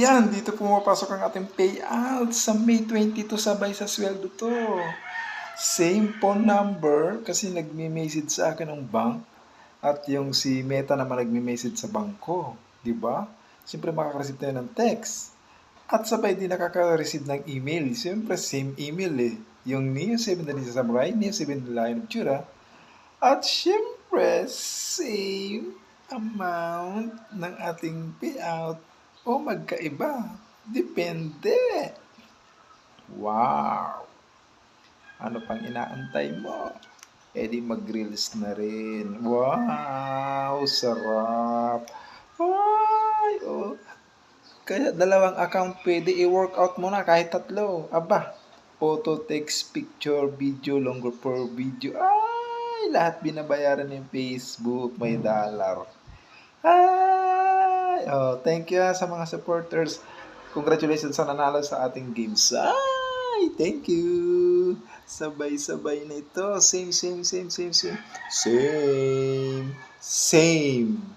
Yan, dito pumapasok ang ating payout sa May 22 sabay sa sweldo to. Same phone number kasi nagme-message sa akin ng bank at yung si Meta naman nagme-message sa bangko. Diba? Siyempre makaka-receive tayo ng text. At sabay din nakaka-receive ng email. Siyempre same email eh. Yung Neo7 na sa Samurai, Neo7 Lion of Jura. At siyempre same amount ng ating payout o magkaiba. Depende. Wow! Ano pang inaantay mo? E di mag-reels na rin. Wow! Sarap! Ay! Oh. Kaya dalawang account pwede i-workout mo na kahit tatlo. Aba! Photo, text, picture, video, longer for video. Ay! Lahat binabayaran ng Facebook. May dollar. Ay! Oh, thank you sa mga supporters. Congratulations sa nanalo sa ating games. Ay! Thank you! Sabay-sabay na ito. Same. Same.